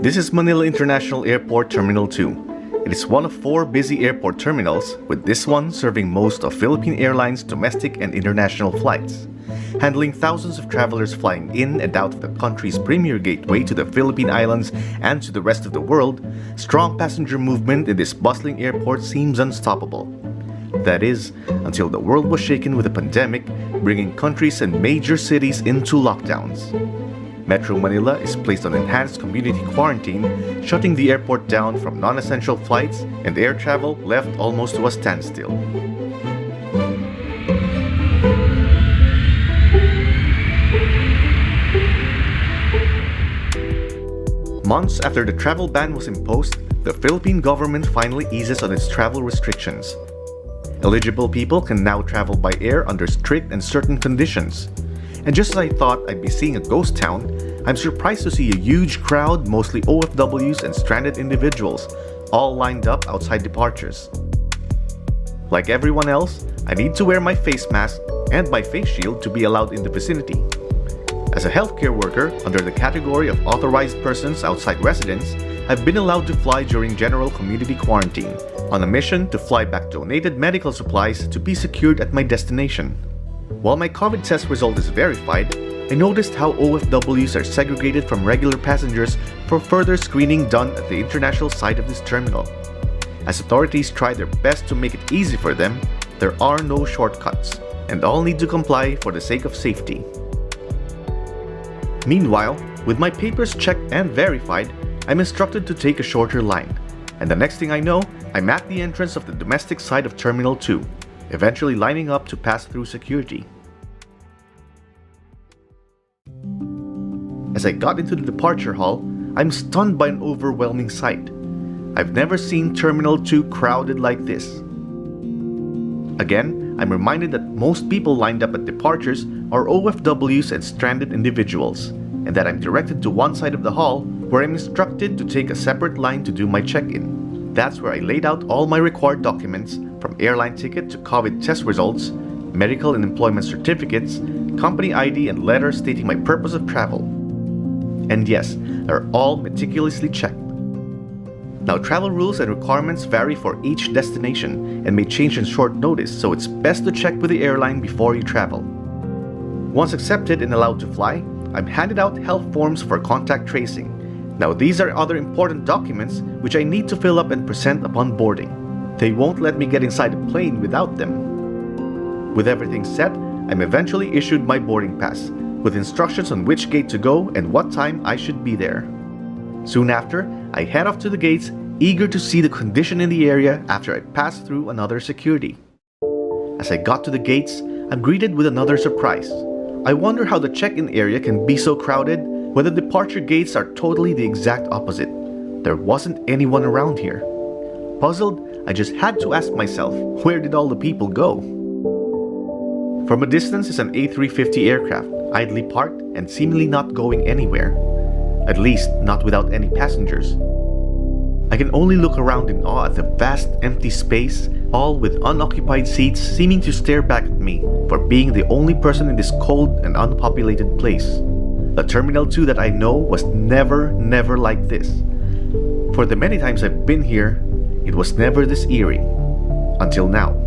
This is Manila International Airport Terminal 2. It is one of 4 busy airport terminals, with this one serving most of Philippine Airlines domestic and international flights, handling thousands of travelers flying in and out of the country's premier gateway to the Philippine Islands and to the rest of the world. Strong passenger movement in this bustling airport seems unstoppable. That is, until the world was shaken with a pandemic, bringing countries and major cities into lockdowns. Metro Manila is placed on enhanced community quarantine, shutting the airport down from non-essential flights, and air travel left almost to a standstill. Months after the travel ban was imposed, the Philippine government finally eases on its travel restrictions. Eligible people can now travel by air under strict and certain conditions. And just as I thought I'd be seeing a ghost town, I'm surprised to see a huge crowd, mostly OFWs and stranded individuals, all lined up outside departures. Like everyone else, I need to wear my face mask and my face shield to be allowed in the vicinity. As a healthcare worker under the category of authorized persons outside residence, I've been allowed to fly during general community quarantine, on a mission to fly back donated medical supplies to be secured at my destination. While my COVID test result is verified, I noticed how OFWs are segregated from regular passengers for further screening done at the international side of this terminal. As authorities try their best to make it easy for them, there are no shortcuts, and all need to comply for the sake of safety. Meanwhile, with my papers checked and verified, I'm instructed to take a shorter line, and the next thing I know, I'm at the entrance of the domestic side of Terminal 2, eventually lining up to pass through security. As I got into the departure hall, I'm stunned by an overwhelming sight. I've never seen Terminal 2 crowded like this. Again, I'm reminded that most people lined up at departures are OFWs and stranded individuals, and that I'm directed to one side of the hall where I'm instructed to take a separate line to do my check-in. That's where I laid out all my required documents, from airline ticket to COVID test results, medical and employment certificates, company ID and letters stating my purpose of travel. And yes, they're all meticulously checked. Now, travel rules and requirements vary for each destination and may change in short notice, so it's best to check with the airline before you travel. Once accepted and allowed to fly, I'm handed out health forms for contact tracing. Now, these are other important documents which I need to fill up and present upon boarding. They won't let me get inside the plane without them. With everything set, I'm eventually issued my boarding pass, with instructions on which gate to go and what time I should be there. Soon after, I head off to the gates, eager to see the condition in the area after I pass through another security. As I got to the gates, I'm greeted with another surprise. I wonder how the check-in area can be so crowded when the departure gates are totally the exact opposite. There wasn't anyone around here. Puzzled, I just had to ask myself, where did all the people go? From a distance is an A350 aircraft, idly parked and seemingly not going anywhere. At least, not without any passengers. I can only look around in awe at the vast empty space, all with unoccupied seats seeming to stare back at me for being the only person in this cold and unpopulated place. The Terminal 2 that I know was never like this. For the many times I've been here, it was never this eerie. Until now.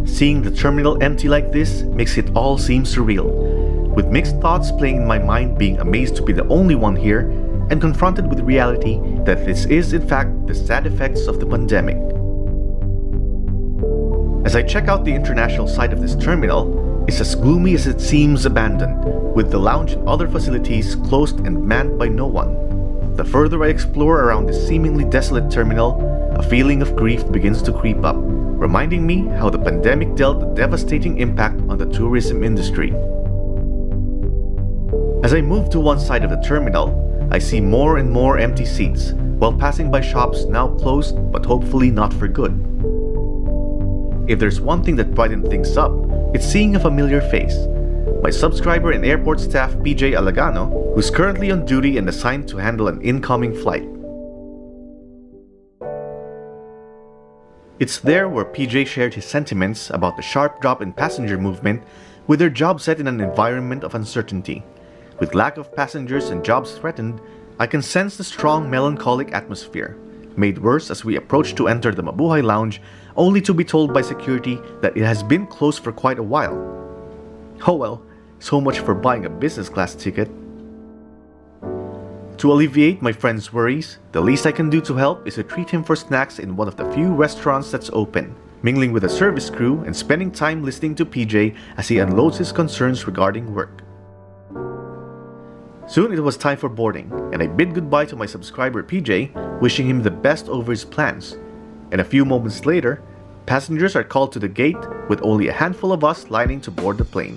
Seeing the terminal empty like this makes it all seem surreal, with mixed thoughts playing in my mind, being amazed to be the only one here and confronted with the reality that this is in fact the sad effects of the pandemic. As I check out the international side of this terminal, it's as gloomy as it seems abandoned, with the lounge and other facilities closed and manned by no one. The further I explore around this seemingly desolate terminal, a feeling of grief begins to creep up, reminding me how the pandemic dealt a devastating impact on the tourism industry. As I move to one side of the terminal, I see more and more empty seats, while passing by shops now closed but hopefully not for good. If there's one thing that brightened things up, it's seeing a familiar face. My subscriber and airport staff PJ Alagano, who's currently on duty and assigned to handle an incoming flight. It's there where PJ shared his sentiments about the sharp drop in passenger movement with their job set in an environment of uncertainty. With lack of passengers and jobs threatened, I can sense the strong melancholic atmosphere, made worse as we approach to enter the Mabuhay Lounge, only to be told by security that it has been closed for quite a while. Oh well, so much for buying a business class ticket. To alleviate my friend's worries, the least I can do to help is to treat him for snacks in one of the few restaurants that's open, mingling with the service crew and spending time listening to PJ as he unloads his concerns regarding work. Soon it was time for boarding, and I bid goodbye to my subscriber PJ, wishing him the best over his plans. And a few moments later, passengers are called to the gate with only a handful of us lining to board the plane.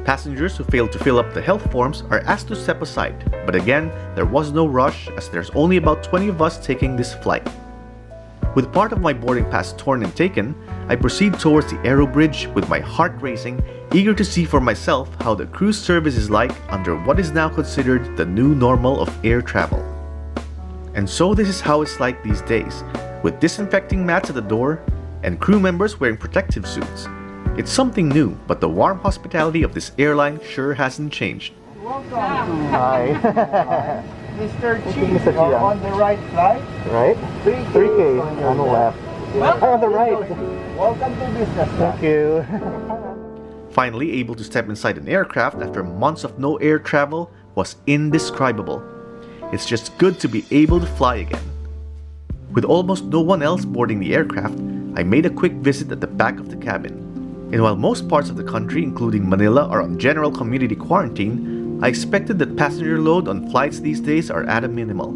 Passengers who failed to fill up the health forms are asked to step aside, but again, there was no rush as there's only about 20 of us taking this flight. With part of my boarding pass torn and taken, I proceed towards the aero bridge with my heart racing, eager to see for myself how the cruise service is like under what is now considered the new normal of air travel. And so this is how it's like these days, with disinfecting mats at the door and crew members wearing protective suits. It's something new, but the warm hospitality of this airline sure hasn't changed. Welcome to Hi. Mr. Chi. Mr. Chi, You're on the right flight. Right? 3K on the left. On the right. Welcome to business class. Thank you. Finally able to step inside an aircraft after months of no air travel was indescribable. It's just good to be able to fly again. With almost no one else boarding the aircraft, I made a quick visit at the back of the cabin. And while most parts of the country, including Manila, are on general community quarantine, I expected that passenger load on flights these days are at a minimal.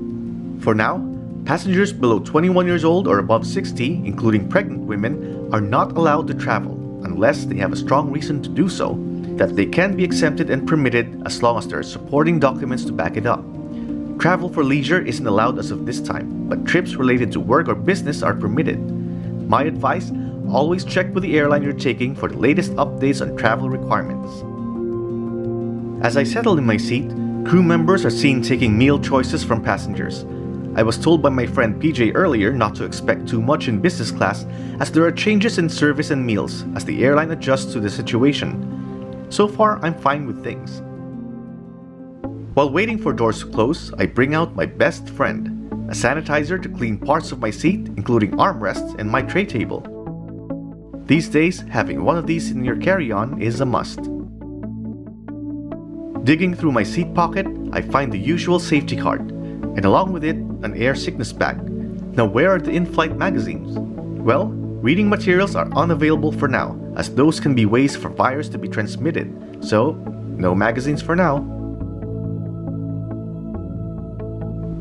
For now, passengers below 21 years old or above 60, including pregnant women, are not allowed to travel unless they have a strong reason to do so, that they can be exempted and permitted as long as there are supporting documents to back it up. Travel for leisure isn't allowed as of this time, but trips related to work or business are permitted. My advice: always check with the airline you're taking for the latest updates on travel requirements. As I settle in my seat, crew members are seen taking meal choices from passengers. I was told by my friend PJ earlier not to expect too much in business class as there are changes in service and meals as the airline adjusts to the situation. So far, I'm fine with things. While waiting for doors to close, I bring out my best friend, a sanitizer to clean parts of my seat, including armrests and my tray table. These days, having one of these in your carry-on is a must. Digging through my seat pocket, I find the usual safety card, and along with it, an air sickness bag. Now where are the in-flight magazines? Well, reading materials are unavailable for now, as those can be ways for virus to be transmitted, so no magazines for now.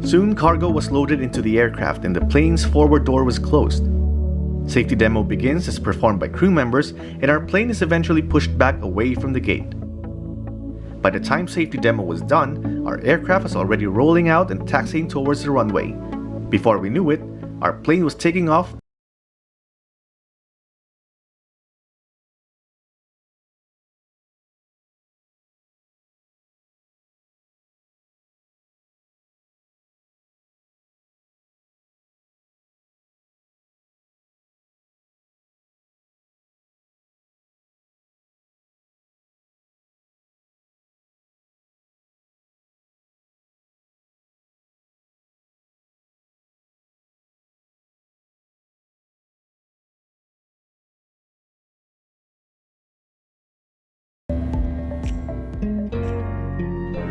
Soon cargo was loaded into the aircraft and the plane's forward door was closed. Safety demo begins as performed by crew members, and our plane is eventually pushed back away from the gate. By the time safety demo was done, our aircraft was already rolling out and taxiing towards the runway. Before we knew it, our plane was taking off.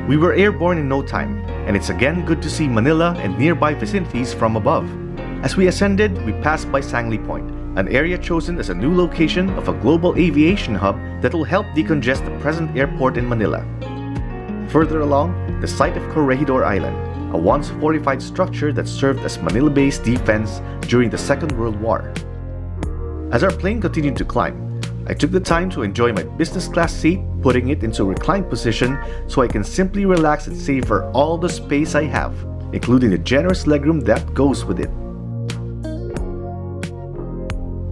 We were airborne in no time, and it's again good to see Manila and nearby vicinities from above. As we ascended, we passed by Sangli Point, an area chosen as a new location of a global aviation hub that will help decongest the present airport in Manila. Further along, the site of Corregidor Island, a once fortified structure that served as Manila-based defense during the Second World War. As our plane continued to climb, I took the time to enjoy my business class seat, putting it into a reclined position so I can simply relax and savor all the space I have, including the generous legroom that goes with it.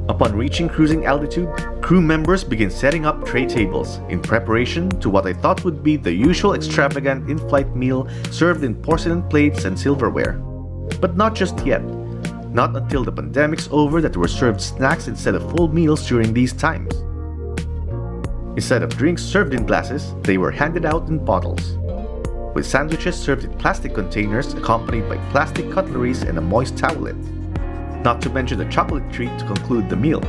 Upon reaching cruising altitude, crew members begin setting up tray tables in preparation to what I thought would be the usual extravagant in-flight meal served in porcelain plates and silverware. But not just yet. Not until the pandemic's over that were served snacks instead of full meals during these times. Instead of drinks served in glasses, they were handed out in bottles, with sandwiches served in plastic containers accompanied by plastic cutleries and a moist towelette, not to mention a chocolate treat to conclude the meal.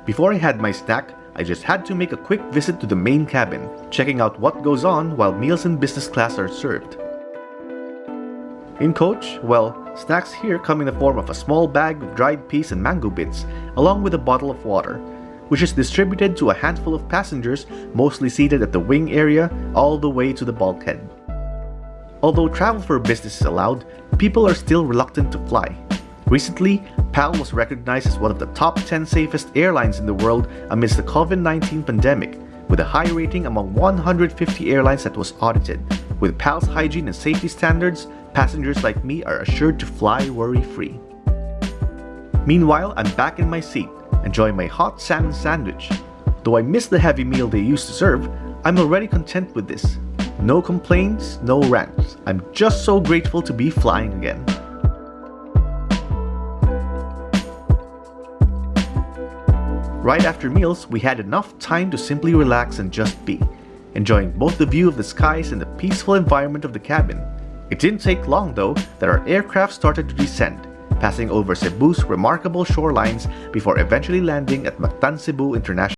Before I had my snack, I just had to make a quick visit to the main cabin, checking out what goes on while meals in business class are served. In coach, well, snacks here come in the form of a small bag of dried peas and mango bits, along with a bottle of water, which is distributed to a handful of passengers, mostly seated at the wing area all the way to the bulkhead. Although travel for business is allowed, people are still reluctant to fly. Recently, PAL was recognized as one of the top 10 safest airlines in the world amidst the COVID-19 pandemic, with a high rating among 150 airlines that was audited. With PAL's hygiene and safety standards, passengers like me are assured to fly worry-free. Meanwhile, I'm back in my seat, enjoying my hot salmon sandwich. Though I miss the heavy meal they used to serve, I'm already content with this. No complaints, no rants. I'm just so grateful to be flying again. Right after meals, we had enough time to simply relax and just be, enjoying both the view of the skies and the peaceful environment of the cabin. It didn't take long though that our aircraft started to descend, passing over Cebu's remarkable shorelines before eventually landing at Mactan Cebu International.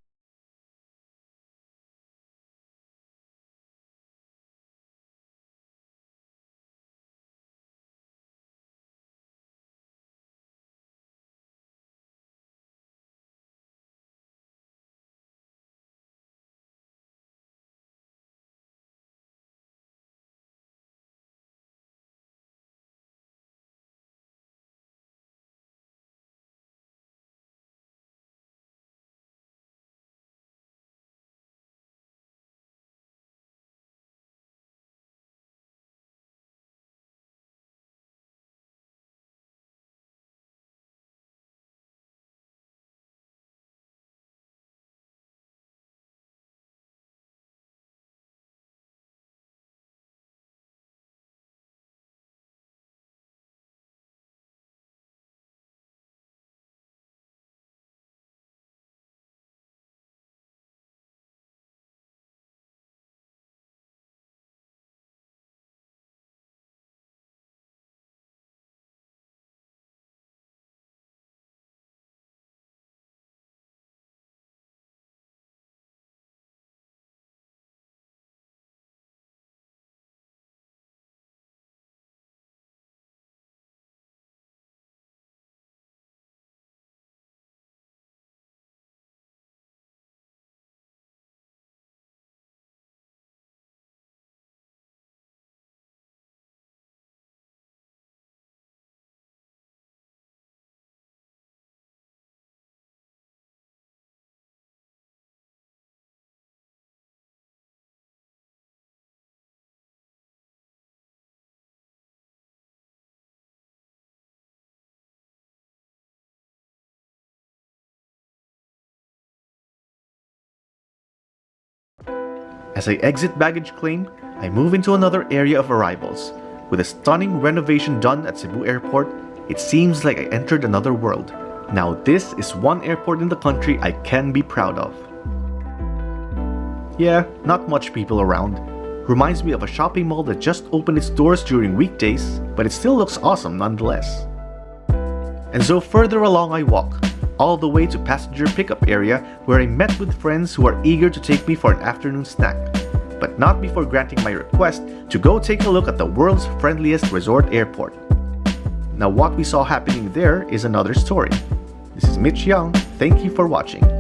As I exit baggage claim, I move into another area of arrivals. With a stunning renovation done at Cebu Airport, it seems like I entered another world. Now this is one airport in the country I can be proud of. Yeah, not much people around. Reminds me of a shopping mall that just opened its doors during weekdays, but it still looks awesome nonetheless. And so further along I walk, all the way to passenger pickup area where I met with friends who are eager to take me for an afternoon snack, but not before granting my request to go take a look at the world's friendliest resort airport. Now what we saw happening there is another story. This is Mitch Young, thank you for watching.